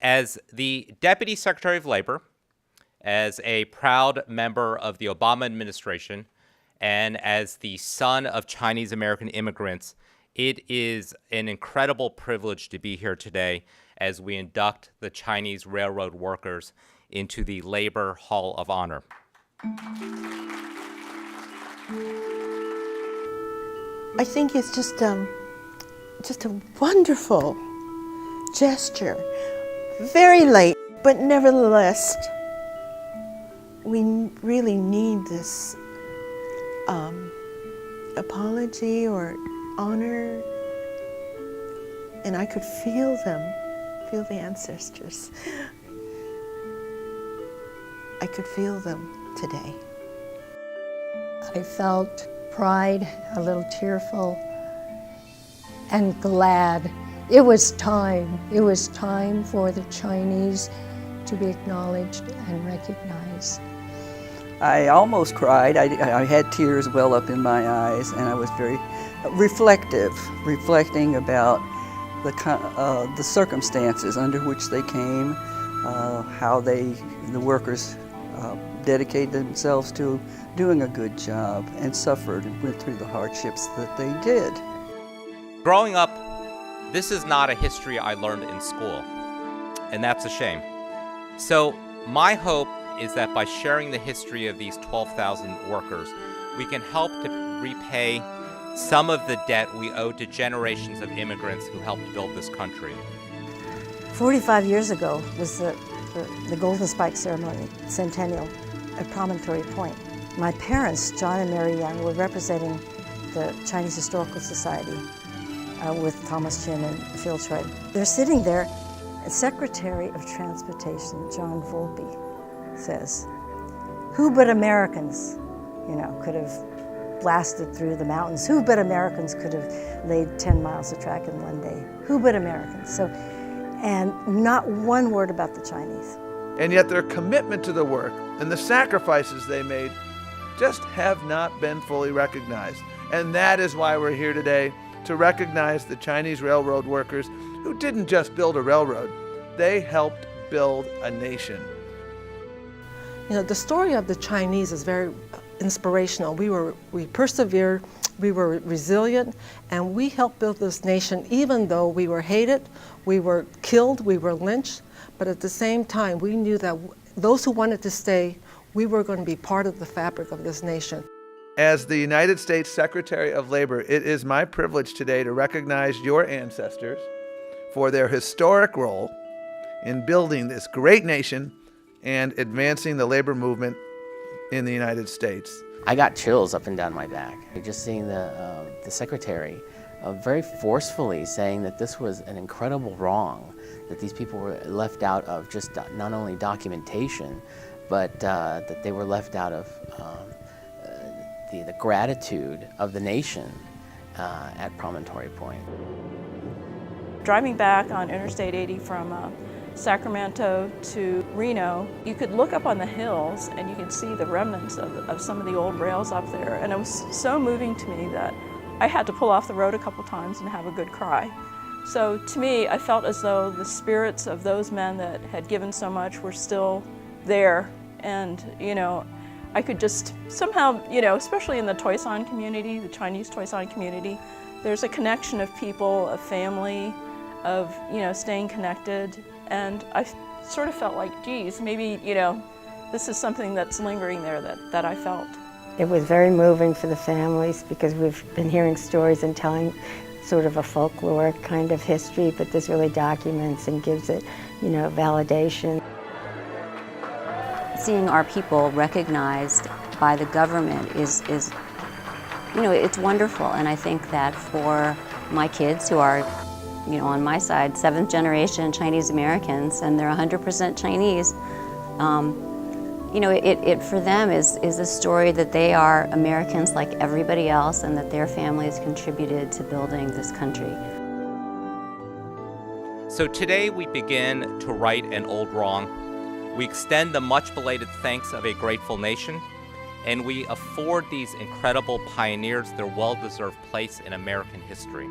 As the Deputy Secretary of Labor, as a proud member of the Obama administration, and as the son of Chinese American immigrants, it is an incredible privilege to be here today as we induct the Chinese railroad workers into the Labor Hall of Honor. I think it's just a wonderful gesture. Very late, but nevertheless, we really need this apology or honor, and I could feel them, feel the ancestors. I could feel them today. I felt pride, a little tearful, and glad. It was time. It was time for the Chinese to be acknowledged and recognized. I almost cried. I had tears well up in my eyes, and I was very reflecting about the circumstances under which they came, how the workers dedicated themselves to doing a good job and suffered and went through the hardships that they did. Growing up, this is not a history I learned in school, and that's a shame. So my hope is that by sharing the history of these 12,000 workers, we can help to repay some of the debt we owe to generations of immigrants who helped build this country. 45 years ago was the Golden Spike Ceremony, centennial, at Promontory Point. My parents, John and Mary Young, were representing the Chinese Historical Society with Thomas Chin and Phil Choi. They're sitting there, and Secretary of Transportation, John Volpe, says, "Who but Americans, could have blasted through the mountains? Who but Americans could have laid 10 miles of track in one day? Who but Americans?" So, and not one word about the Chinese. And yet their commitment to the work and the sacrifices they made just have not been fully recognized. And that is why we're here today, to recognize the Chinese railroad workers who didn't just build a railroad, they helped build a nation. The story of the Chinese is very inspirational. We persevered, we were resilient, and we helped build this nation even though we were hated, we were killed, we were lynched, but at the same time we knew that those who wanted to stay, we were going to be part of the fabric of this nation. As the United States Secretary of Labor, it is my privilege today to recognize your ancestors for their historic role in building this great nation and advancing the labor movement in the United States. I got chills up and down my back just seeing the Secretary very forcefully saying that this was an incredible wrong, that these people were left out of just not only documentation, but that they were left out of the gratitude of the nation at Promontory Point. Driving back on Interstate 80 from Sacramento to Reno, you could look up on the hills and you could see the remnants of some of the old rails up there. And it was so moving to me that I had to pull off the road a couple times and have a good cry. So to me, I felt as though the spirits of those men that had given so much were still there. And, I could just somehow, especially in the Toisan community, the Chinese Toisan community, there's a connection of people, of family, of, staying connected. And I sort of felt like, geez, maybe, this is something that's lingering there that I felt. It was very moving for the families because we've been hearing stories and telling sort of a folklore kind of history, but this really documents and gives it, validation. Seeing our people recognized by the government is it's wonderful. And I think that for my kids who are, on my side, 7th generation Chinese Americans, and they're 100% Chinese, it for them is a story that they are Americans like everybody else and that their families contributed to building this country. So today we begin to right an old wrong. We extend the much belated thanks of a grateful nation, and we afford these incredible pioneers their well-deserved place in American history.